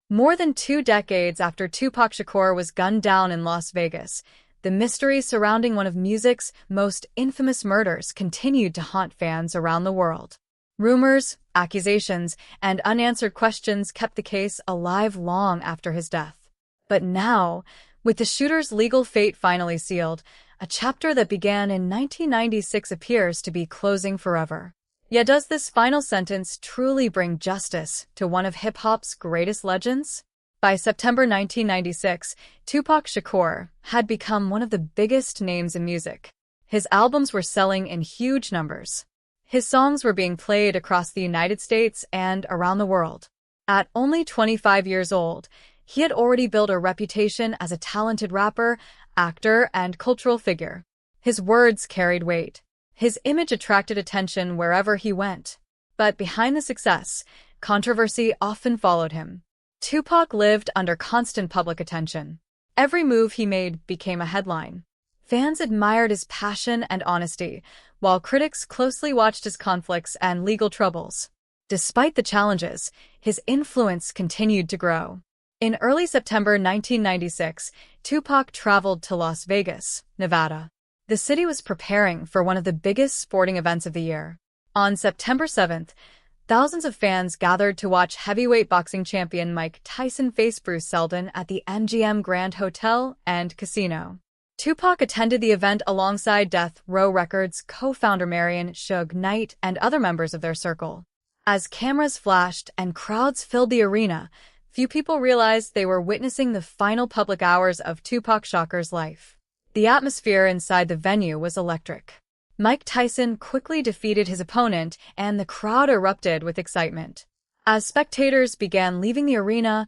More than 2 decades after Tupac Shakur was gunned down in Las Vegas, the mystery surrounding one of music's most infamous murders continued to haunt fans around the world. Rumors, accusations, and unanswered questions kept the case alive long after his death. But now, with the shooter's legal fate finally sealed, a chapter that began in 1996 appears to be closing forever. Yet does this final sentence truly bring justice to one of hip-hop's greatest legends? By September 1996, Tupac Shakur had become one of the biggest names in music. His albums were selling in huge numbers. His songs were being played across the United States and around the world. At only 25 years old, he had already built a reputation as a talented rapper, actor, and cultural figure. His words carried weight. His image attracted attention wherever he went. But behind the success, controversy often followed him. Tupac lived under constant public attention. Every move he made became a headline. Fans admired his passion and honesty, while critics closely watched his conflicts and legal troubles. Despite the challenges, his influence continued to grow. In early September 1996, Tupac traveled to Las Vegas, Nevada. The city was preparing for one of the biggest sporting events of the year. On September 7th, thousands of fans gathered to watch heavyweight boxing champion Mike Tyson face Bruce Seldon at the MGM Grand Hotel and Casino. Tupac attended the event alongside Death Row Records co-founder Marion Suge Knight and other members of their circle. As cameras flashed and crowds filled the arena, few people realized they were witnessing the final public hours of Tupac Shakur's life. The atmosphere inside the venue was electric. Mike Tyson quickly defeated his opponent, and the crowd erupted with excitement. As spectators began leaving the arena,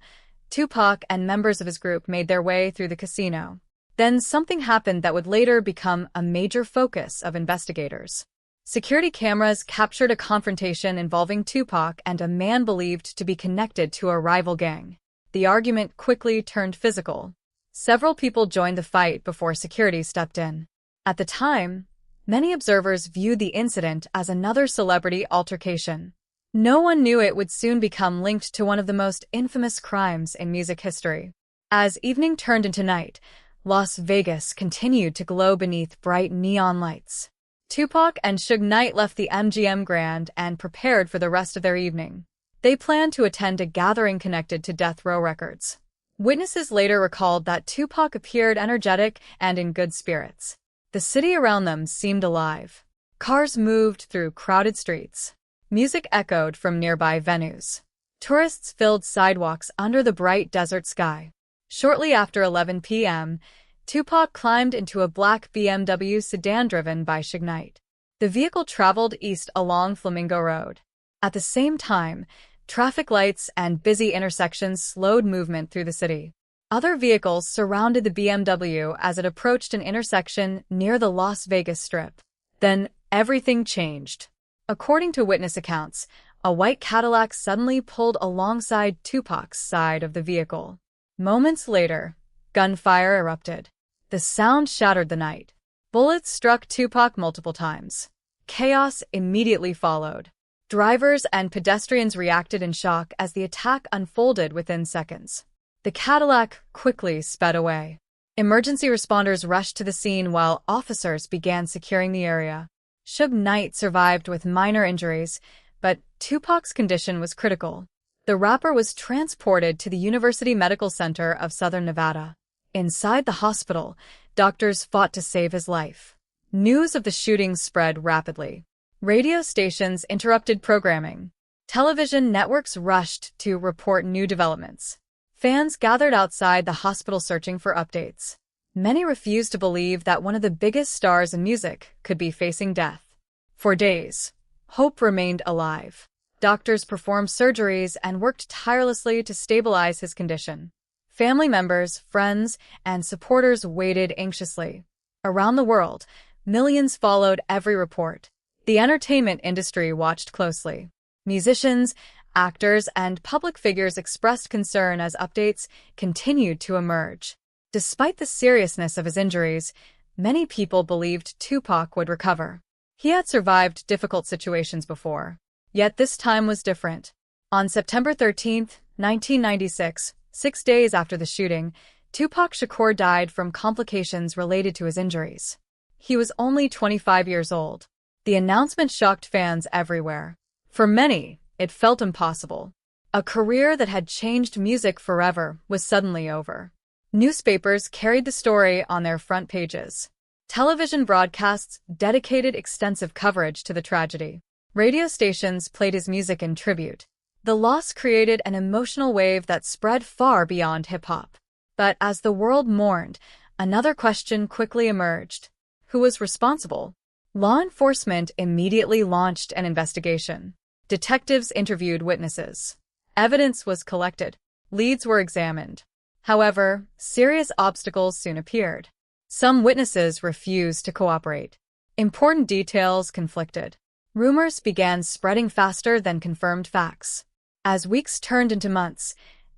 Tupac and members of his group made their way through the casino. Then something happened that would later become a major focus of investigators. Security cameras captured a confrontation involving Tupac and a man believed to be connected to a rival gang. The argument quickly turned physical. Several people joined the fight before security stepped in. At the time, many observers viewed the incident as another celebrity altercation. No one knew it would soon become linked to one of the most infamous crimes in music history. As evening turned into night, Las Vegas continued to glow beneath bright neon lights. Tupac and Suge Knight left the MGM Grand and prepared for the rest of their evening. They planned to attend a gathering connected to Death Row Records. Witnesses later recalled that Tupac appeared energetic and in good spirits. The city around them seemed alive. Cars moved through crowded streets. Music echoed from nearby venues. Tourists filled sidewalks under the bright desert sky. Shortly after 11 p.m., Tupac climbed into a black BMW sedan driven by Suge Knight. The vehicle traveled east along Flamingo Road. At the same time, traffic lights and busy intersections slowed movement through the city. Other vehicles surrounded the BMW as it approached an intersection near the Las Vegas Strip. Then, everything changed. According to witness accounts, a white Cadillac suddenly pulled alongside Tupac's side of the vehicle. Moments later, gunfire erupted. The sound shattered the night. Bullets struck Tupac multiple times. Chaos immediately followed. Drivers and pedestrians reacted in shock as the attack unfolded within seconds. The Cadillac quickly sped away. Emergency responders rushed to the scene while officers began securing the area. Suge Knight survived with minor injuries, but Tupac's condition was critical. The rapper was transported to the University Medical Center of Southern Nevada. Inside the hospital, doctors fought to save his life. News of the shooting spread rapidly. Radio stations interrupted programming. Television networks rushed to report new developments. Fans gathered outside the hospital searching for updates. Many refused to believe that one of the biggest stars in music could be facing death. For days, hope remained alive. Doctors performed surgeries and worked tirelessly to stabilize his condition. Family members, friends, and supporters waited anxiously. Around the world, millions followed every report. The entertainment industry watched closely. Musicians, actors, and public figures expressed concern as updates continued to emerge. Despite the seriousness of his injuries, many people believed Tupac would recover. He had survived difficult situations before. Yet this time was different. On September 13, 1996, 6 days after the shooting, Tupac Shakur died from complications related to his injuries. He was only 25 years old. The announcement shocked fans everywhere. For many, it felt impossible. A career that had changed music forever was suddenly over. Newspapers carried the story on their front pages. Television broadcasts dedicated extensive coverage to the tragedy. Radio stations played his music in tribute. The loss created an emotional wave that spread far beyond hip-hop. But as the world mourned, another question quickly emerged. Who was responsible? Law enforcement immediately launched an investigation. Detectives interviewed witnesses. Evidence was collected. Leads were examined. However, serious obstacles soon appeared. Some witnesses refused to cooperate. Important details conflicted. Rumors began spreading faster than confirmed facts. As weeks turned into months,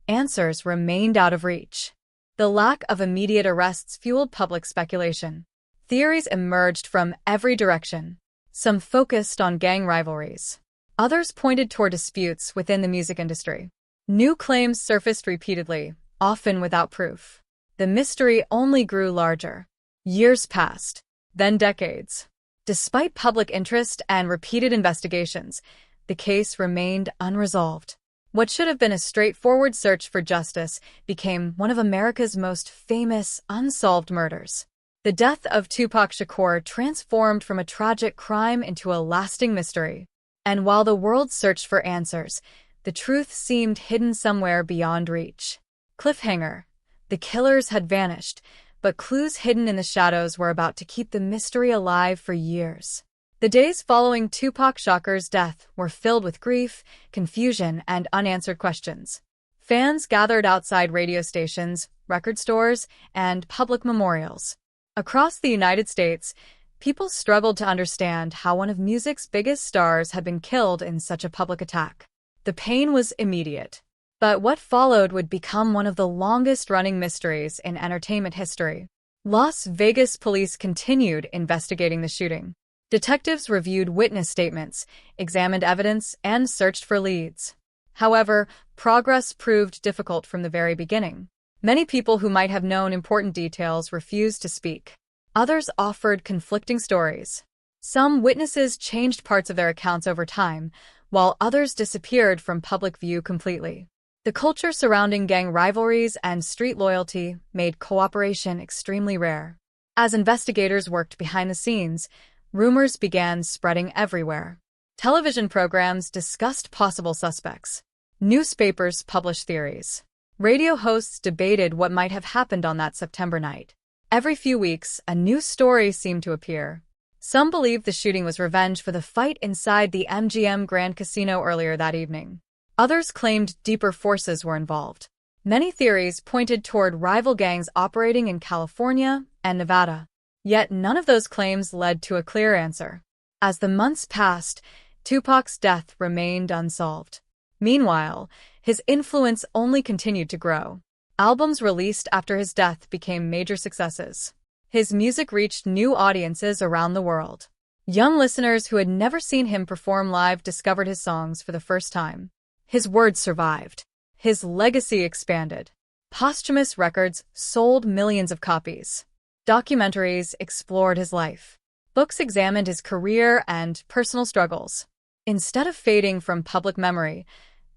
answers remained out of reach. The lack of immediate arrests fueled public speculation. Theories emerged from every direction. Some focused on gang rivalries. Others pointed toward disputes within the music industry. New claims surfaced repeatedly, often without proof. The mystery only grew larger. Years passed, then decades. Despite public interest and repeated investigations, the case remained unresolved. What should have been a straightforward search for justice became one of America's most famous unsolved murders. The death of Tupac Shakur transformed from a tragic crime into a lasting mystery. And while the world searched for answers, the truth seemed hidden somewhere beyond reach. Cliffhanger. The killers had vanished, but clues hidden in the shadows were about to keep the mystery alive for years. The days following Tupac Shakur's death were filled with grief, confusion, and unanswered questions. Fans gathered outside radio stations, record stores, and public memorials. Across the United States, people struggled to understand how one of music's biggest stars had been killed in such a public attack. The pain was immediate. But what followed would become one of the longest-running mysteries in entertainment history. Las Vegas police continued investigating the shooting. Detectives reviewed witness statements, examined evidence, and searched for leads. However, progress proved difficult from the very beginning. Many people who might have known important details refused to speak. Others offered conflicting stories. Some witnesses changed parts of their accounts over time, while others disappeared from public view completely. The culture surrounding gang rivalries and street loyalty made cooperation extremely rare. As investigators worked behind the scenes, rumors began spreading everywhere. Television programs discussed possible suspects. Newspapers published theories. Radio hosts debated what might have happened on that September night. Every few weeks, a new story seemed to appear. Some believed the shooting was revenge for the fight inside the MGM Grand Casino earlier that evening. Others claimed deeper forces were involved. Many theories pointed toward rival gangs operating in California and Nevada. Yet none of those claims led to a clear answer. As the months passed, Tupac's death remained unsolved. Meanwhile, his influence only continued to grow. Albums released after his death became major successes. His music reached new audiences around the world. Young listeners who had never seen him perform live discovered his songs for the first time. His words survived. His legacy expanded. Posthumous records sold millions of copies. Documentaries explored his life. Books examined his career and personal struggles. Instead of fading from public memory,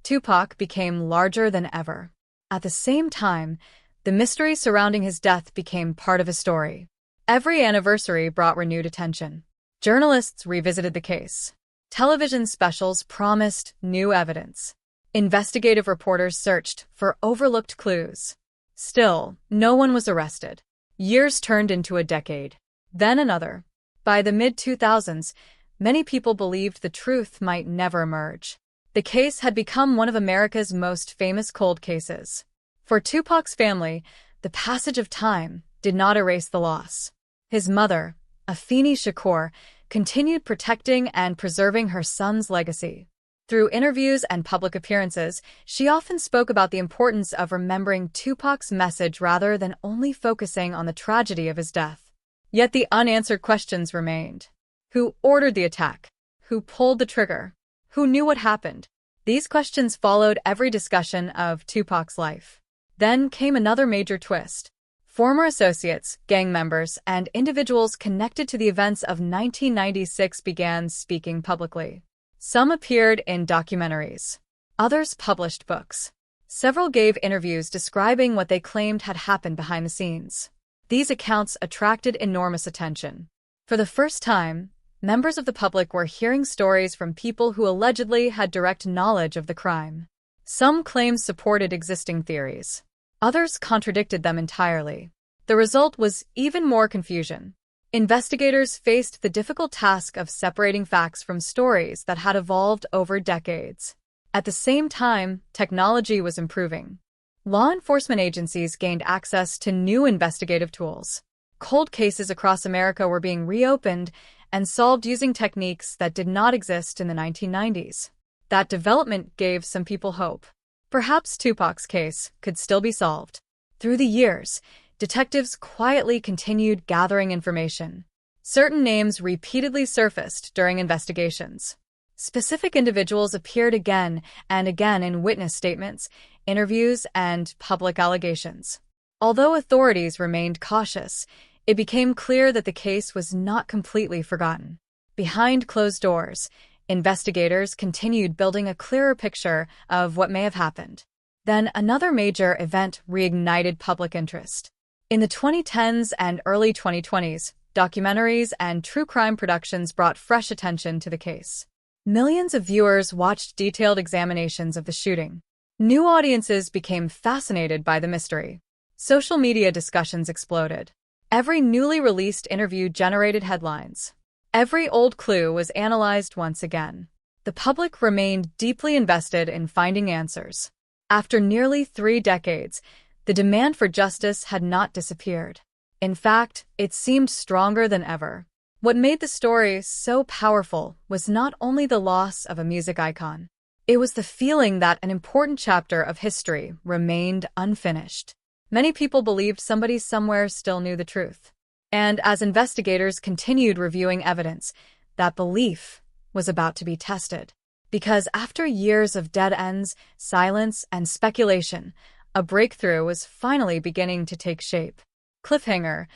Tupac became larger than ever. At the same time, the mystery surrounding his death became part of his story. Every anniversary brought renewed attention. Journalists revisited the case. Television specials promised new evidence. Investigative reporters searched for overlooked clues. Still, no one was arrested. Years turned into a decade, then another. By the mid-2000s, many people believed the truth might never emerge. The case had become one of America's most famous cold cases. For Tupac's family, the passage of time did not erase the loss. His mother, Afeni Shakur, continued protecting and preserving her son's legacy. Through interviews and public appearances, she often spoke about the importance of remembering Tupac's message rather than only focusing on the tragedy of his death. Yet the unanswered questions remained. Who ordered the attack? Who pulled the trigger? Who knew what happened? These questions followed every discussion of Tupac's life. Then came another major twist. Former associates, gang members, and individuals connected to the events of 1996 began speaking publicly. Some appeared in documentaries. Others published books. Several gave interviews describing what they claimed had happened behind the scenes. These accounts attracted enormous attention. For the first time, members of the public were hearing stories from people who allegedly had direct knowledge of the crime. Some claims supported existing theories. Others contradicted them entirely. The result was even more confusion. Investigators faced the difficult task of separating facts from stories that had evolved over decades. At the same time, technology was improving. Law enforcement agencies gained access to new investigative tools. Cold cases across America were being reopened and solved using techniques that did not exist in the 1990s. That development gave some people hope. Perhaps Tupac's case could still be solved. Through the years, detectives quietly continued gathering information. Certain names repeatedly surfaced during investigations. Specific individuals appeared again and again in witness statements, interviews, and public allegations. Although authorities remained cautious, it became clear that the case was not completely forgotten. Behind closed doors, investigators continued building a clearer picture of what may have happened. Then another major event reignited public interest. In the 2010s and early 2020s, documentaries and true crime productions brought fresh attention to the case. Millions of viewers watched detailed examinations of the shooting. New audiences became fascinated by the mystery. Social media discussions exploded. Every newly released interview generated headlines. Every old clue was analyzed once again. The public remained deeply invested in finding answers. After nearly 3 decades, the demand for justice had not disappeared. In fact, it seemed stronger than ever. What made the story so powerful was not only the loss of a music icon. It was the feeling that an important chapter of history remained unfinished. Many people believed somebody somewhere still knew the truth. And as investigators continued reviewing evidence, that belief was about to be tested. Because after years of dead ends, silence, and speculation, a breakthrough was finally beginning to take shape. Cliffhanger.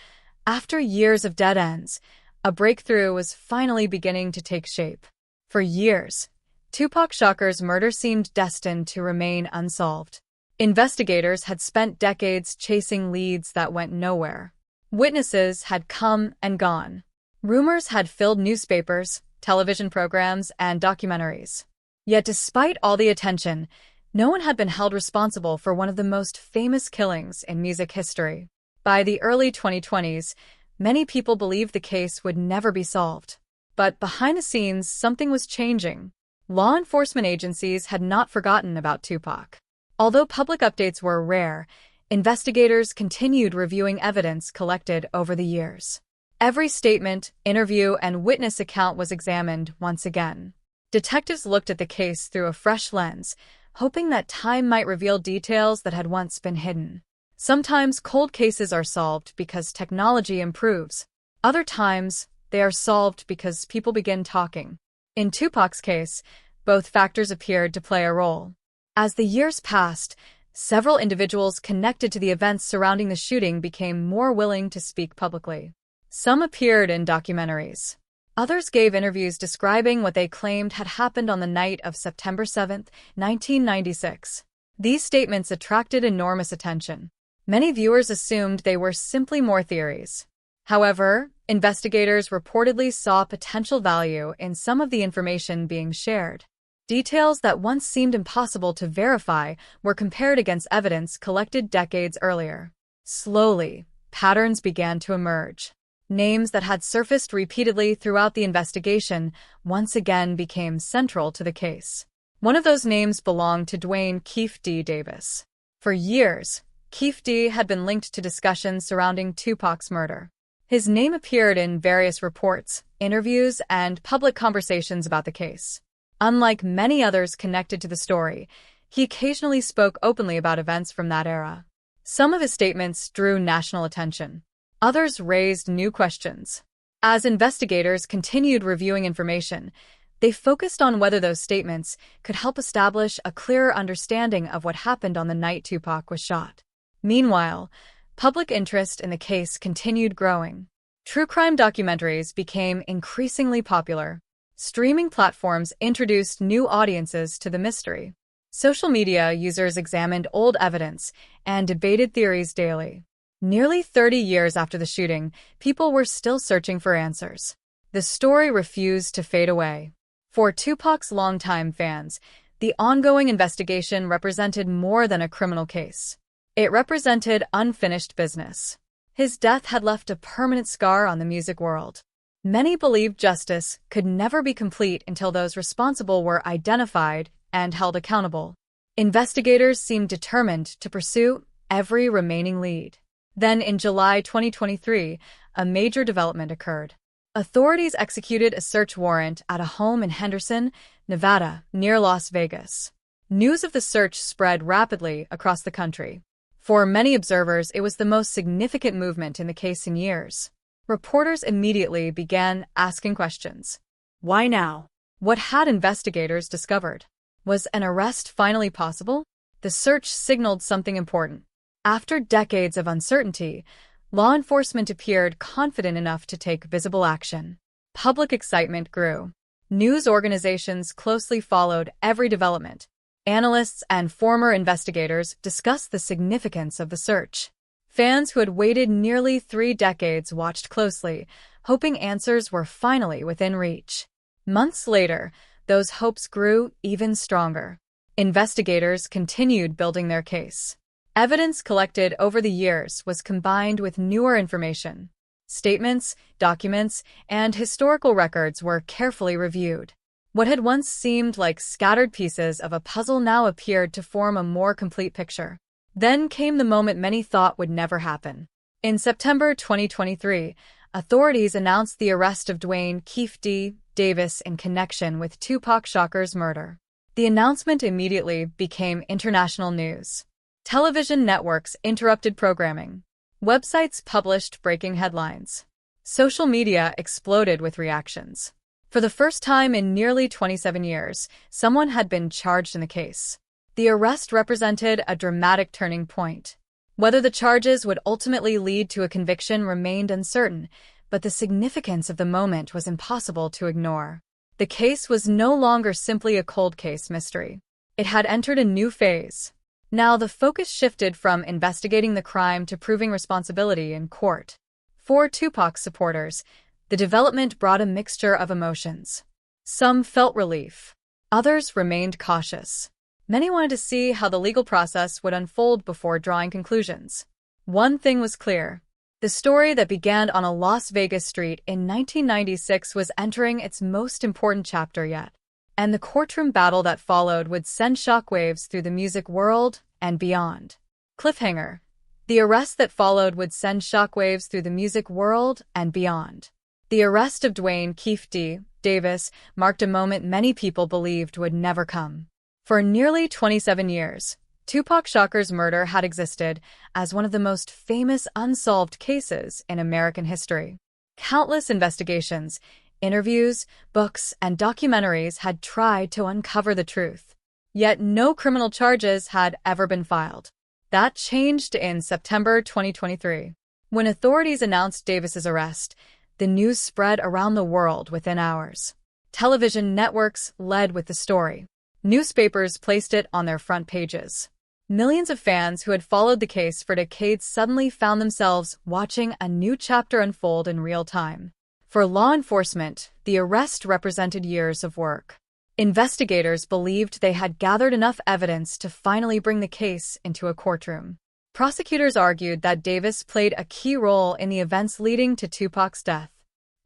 After years of dead ends, a breakthrough was finally beginning to take shape. For years, Tupac Shakur's murder seemed destined to remain unsolved. Investigators had spent decades chasing leads that went nowhere. Witnesses had come and gone. Rumors had filled newspapers, television programs, and documentaries. Yet despite all the attention, no one had been held responsible for one of the most famous killings in music history. By the early 2020s, many people believed the case would never be solved. But behind the scenes, something was changing. Law enforcement agencies had not forgotten about Tupac. Although public updates were rare, investigators continued reviewing evidence collected over the years. Every statement, interview, and witness account was examined once again. Detectives looked at the case through a fresh lens, hoping that time might reveal details that had once been hidden. Sometimes cold cases are solved because technology improves. Other times, they are solved because people begin talking. In Tupac's case, both factors appeared to play a role. As the years passed, several individuals connected to the events surrounding the shooting became more willing to speak publicly. Some appeared in documentaries. Others gave interviews describing what they claimed had happened on the night of September 7, 1996. These statements attracted enormous attention. Many viewers assumed they were simply more theories. However, investigators reportedly saw potential value in some of the information being shared. Details that once seemed impossible to verify were compared against evidence collected decades earlier. Slowly, patterns began to emerge. Names that had surfaced repeatedly throughout the investigation once again became central to the case. One of those names belonged to Dwayne Keefe D. Davis. For years, Keefe D. had been linked to discussions surrounding Tupac's murder. His name appeared in various reports, interviews, and public conversations about the case. Unlike many others connected to the story, he occasionally spoke openly about events from that era. Some of his statements drew national attention. Others raised new questions. As investigators continued reviewing information, They focused on whether those statements could help establish a clearer understanding of what happened on the night Tupac was shot. Meanwhile, public interest in the case continued growing. True crime documentaries became increasingly popular. Streaming platforms introduced new audiences to the mystery. Social media users examined old evidence and debated theories daily. Nearly 30 years after the shooting, people were still searching for answers. The story refused to fade away. For Tupac's longtime fans, the ongoing investigation represented more than a criminal case. It represented unfinished business. His death had left a permanent scar on the music world. Many believed justice could never be complete until those responsible were identified and held accountable. Investigators seemed determined to pursue every remaining lead. Then, in July 2023, a major development occurred. Authorities executed a search warrant at a home in Henderson, Nevada, near Las Vegas. News of the search spread rapidly across the country. For many observers, it was the most significant movement in the case in years. Reporters immediately began asking questions. Why now? What had investigators discovered? Was an arrest finally possible? The search signaled something important. After decades of uncertainty, law enforcement appeared confident enough to take visible action. Public excitement grew. News organizations closely followed every development. Analysts and former investigators discussed the significance of the search. Fans who had waited nearly 3 decades watched closely, hoping answers were finally within reach. Months later, those hopes grew even stronger. Investigators continued building their case. Evidence collected over the years was combined with newer information. Statements, documents, and historical records were carefully reviewed. What had once seemed like scattered pieces of a puzzle now appeared to form a more complete picture. Then came the moment many thought would never happen. In September 2023, authorities announced the arrest of Dwayne Keefe D. Davis in connection with Tupac Shakur's murder. The announcement immediately became international news. Television networks interrupted programming. Websites published breaking headlines. Social media exploded with reactions. For the first time in nearly 27 years, someone had been charged in the case. The arrest represented a dramatic turning point. Whether the charges would ultimately lead to a conviction remained uncertain, but the significance of the moment was impossible to ignore. The case was no longer simply a cold case mystery. It had entered a new phase. Now the focus shifted from investigating the crime to proving responsibility in court. For Tupac supporters, the development brought a mixture of emotions. Some felt relief. Others remained cautious. Many wanted to see how the legal process would unfold before drawing conclusions. One thing was clear. The story that began on a Las Vegas street in 1996 was entering its most important chapter yet. And the courtroom battle that followed would send shockwaves through the music world and beyond. Cliffhanger. The arrest that followed would send shockwaves through the music world and beyond. The arrest of Dwayne Keefe D. Davis marked a moment many people believed would never come. For nearly 27 years, Tupac Shakur's murder had existed as one of the most famous unsolved cases in American history. Countless investigations, interviews, books, and documentaries had tried to uncover the truth. Yet no criminal charges had ever been filed. That changed in September 2023. When authorities announced Davis's arrest, the news spread around the world within hours. Television networks led with the story. Newspapers placed it on their front pages. Millions of fans who had followed the case for decades suddenly found themselves watching a new chapter unfold in real time. For law enforcement, the arrest represented years of work. Investigators believed they had gathered enough evidence to finally bring the case into a courtroom. Prosecutors argued that Davis played a key role in the events leading to Tupac's death.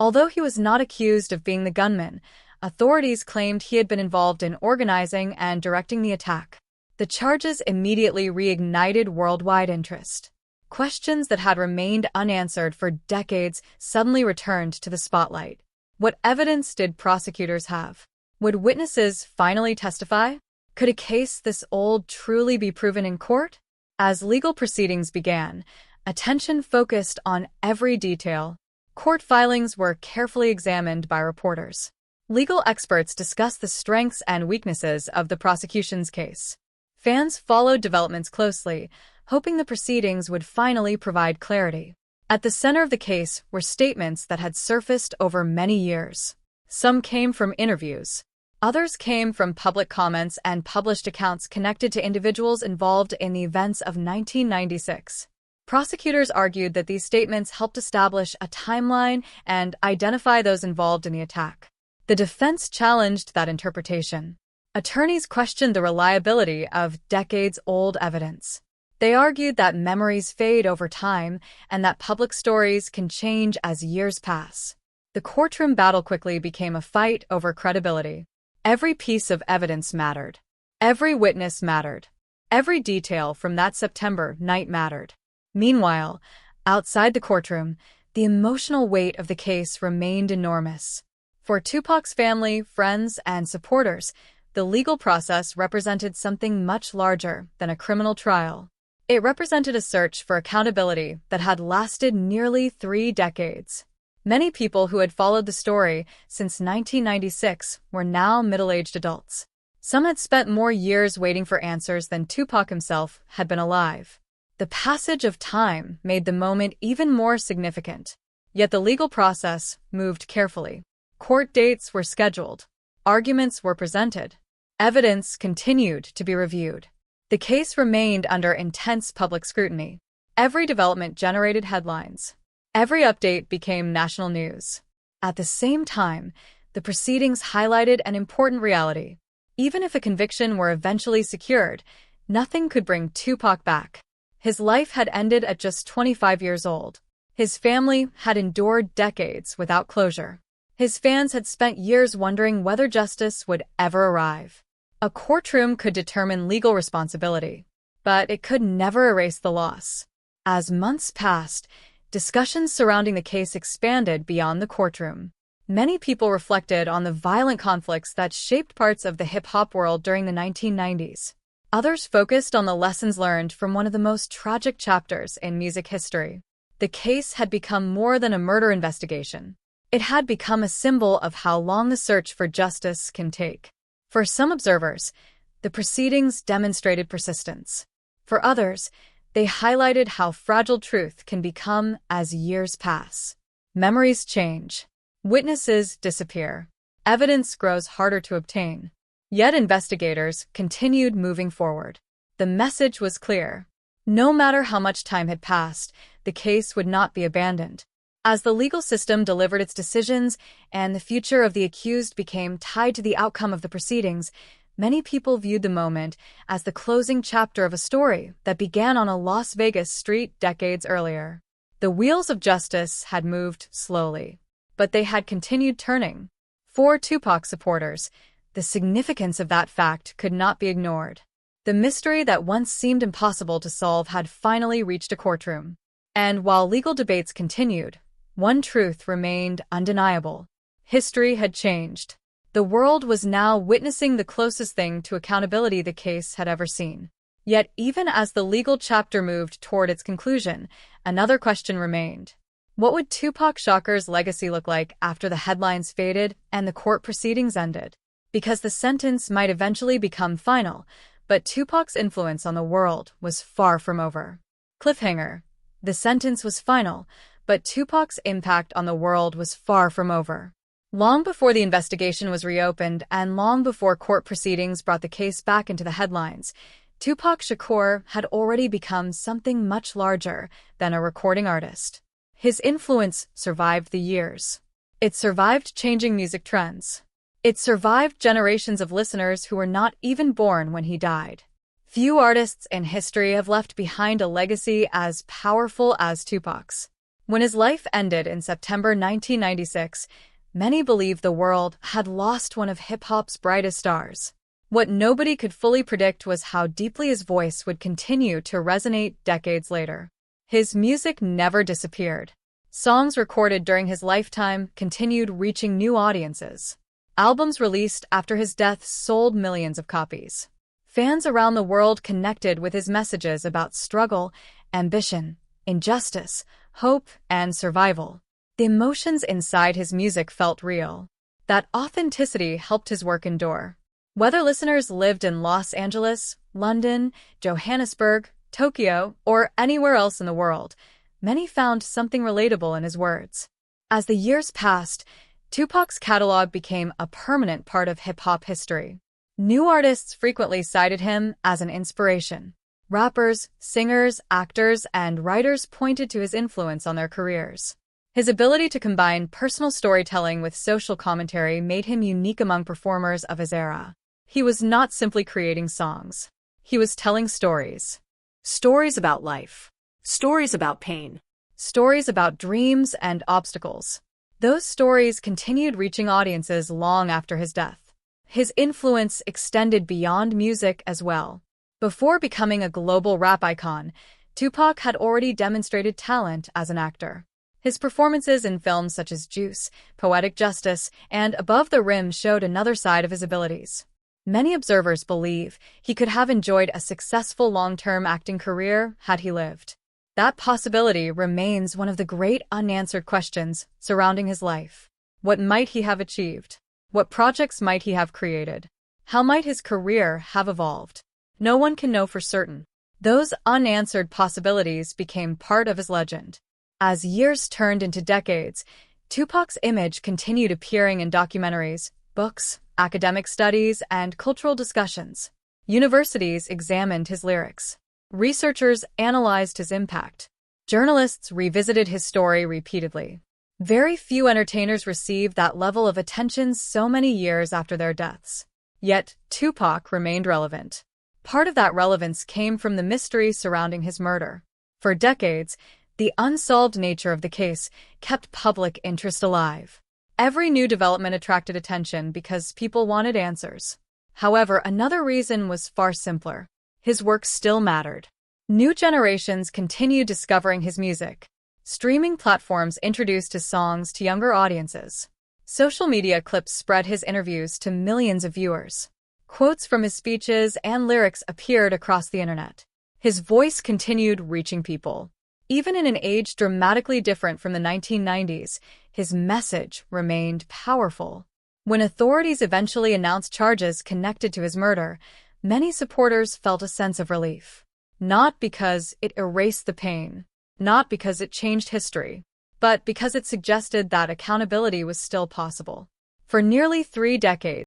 Although he was not accused of being the gunman, authorities claimed he had been involved in organizing and directing the attack. The charges immediately reignited worldwide interest. Questions that had remained unanswered for decades suddenly returned to the spotlight. What evidence did prosecutors have? Would witnesses finally testify? Could a case this old truly be proven in court? As legal proceedings began, attention focused on every detail. Court filings were carefully examined by reporters. Legal experts discussed the strengths and weaknesses of the prosecution's case. Fans followed developments closely, hoping the proceedings would finally provide clarity. At the center of the case were statements that had surfaced over many years. Some came from interviews. Others came from public comments and published accounts connected to individuals involved in the events of 1996. Prosecutors argued that these statements helped establish a timeline and identify those involved in the attack. The defense challenged that interpretation. Attorneys questioned the reliability of decades-old evidence. They argued that memories fade over time and that public stories can change as years pass. The courtroom battle quickly became a fight over credibility. Every piece of evidence mattered. Every witness mattered. Every detail from that September night mattered. Meanwhile, outside the courtroom, the emotional weight of the case remained enormous. For Tupac's family, friends, and supporters, the legal process represented something much larger than a criminal trial. It represented a search for accountability that had lasted nearly 3 decades. Many people who had followed the story since 1996 were now middle-aged adults. Some had spent more years waiting for answers than Tupac himself had been alive. The passage of time made the moment even more significant. Yet the legal process moved carefully. Court dates were scheduled. Arguments were presented. Evidence continued to be reviewed. The case remained under intense public scrutiny. Every development generated headlines. Every update became national news. At the same time, the proceedings highlighted an important reality. Even if a conviction were eventually secured, nothing could bring Tupac back. His life had ended at just 25 years old. His family had endured decades without closure. His fans had spent years wondering whether justice would ever arrive. A courtroom could determine legal responsibility, but it could never erase the loss. As months passed, discussions surrounding the case expanded beyond the courtroom. Many people reflected on the violent conflicts that shaped parts of the hip-hop world during the 1990s. Others focused on the lessons learned from one of the most tragic chapters in music history. The case had become more than a murder investigation. It had become a symbol of how long the search for justice can take. For some observers, the proceedings demonstrated persistence. For others, they highlighted how fragile truth can become as years pass. Memories change. Witnesses disappear. Evidence grows harder to obtain. Yet investigators continued moving forward. The message was clear. No matter how much time had passed, the case would not be abandoned. As the legal system delivered its decisions and the future of the accused became tied to the outcome of the proceedings, many people viewed the moment as the closing chapter of a story that began on a Las Vegas street decades earlier. The wheels of justice had moved slowly, but they had continued turning. For Tupac supporters, the significance of that fact could not be ignored. The mystery that once seemed impossible to solve had finally reached a courtroom. And while legal debates continued, one truth remained undeniable. History had changed. The world was now witnessing the closest thing to accountability the case had ever seen. Yet even as the legal chapter moved toward its conclusion, another question remained. What would Tupac Shakur's legacy look like after the headlines faded and the court proceedings ended? Because the sentence might eventually become final, but Tupac's influence on the world was far from over. Cliffhanger. The sentence was final, but Tupac's impact on the world was far from over. Long before the investigation was reopened and long before court proceedings brought the case back into the headlines, Tupac Shakur had already become something much larger than a recording artist. His influence survived the years. It survived changing music trends. It survived generations of listeners who were not even born when he died. Few artists in history have left behind a legacy as powerful as Tupac's. When his life ended in September 1996, many believed the world had lost one of hip-hop's brightest stars. What nobody could fully predict was how deeply his voice would continue to resonate decades later. His music never disappeared. Songs recorded during his lifetime continued reaching new audiences. Albums released after his death sold millions of copies. Fans around the world connected with his messages about struggle, ambition, injustice, hope, and survival. The emotions inside his music felt real. That authenticity helped his work endure. Whether listeners lived in Los Angeles, London, Johannesburg, Tokyo, or anywhere else in the world, many found something relatable in his words. As the years passed, Tupac's catalog became a permanent part of hip-hop history. New artists frequently cited him as an inspiration. Rappers, singers, actors, and writers pointed to his influence on their careers. His ability to combine personal storytelling with social commentary made him unique among performers of his era. He was not simply creating songs. He was telling stories. Stories about life. Stories about pain. Stories about dreams and obstacles. Those stories continued reaching audiences long after his death. His influence extended beyond music as well. Before becoming a global rap icon, Tupac had already demonstrated talent as an actor. His performances in films such as Juice, Poetic Justice, and Above the Rim showed another side of his abilities. Many observers believe he could have enjoyed a successful long-term acting career had he lived. That possibility remains one of the great unanswered questions surrounding his life. What might he have achieved? What projects might he have created? How might his career have evolved? No one can know for certain. Those unanswered possibilities became part of his legend. As years turned into decades, Tupac's image continued appearing in documentaries, books, academic studies, and cultural discussions. Universities examined his lyrics. Researchers analyzed his impact. Journalists revisited his story repeatedly. Very few entertainers received that level of attention so many years after their deaths. Yet, Tupac remained relevant. Part of that relevance came from the mystery surrounding his murder. For decades, the unsolved nature of the case kept public interest alive. Every new development attracted attention because people wanted answers. However, another reason was far simpler. His work still mattered. New generations continued discovering his music. Streaming platforms introduced his songs to younger audiences. Social media clips spread his interviews to millions of viewers. Quotes from his speeches and lyrics appeared across the internet. His voice continued reaching people. Even in an age dramatically different from the 1990s, his message remained powerful. When authorities eventually announced charges connected to his murder, many supporters felt a sense of relief. Not because it erased the pain, not because it changed history, but because it suggested that accountability was still possible. For nearly 3 decades,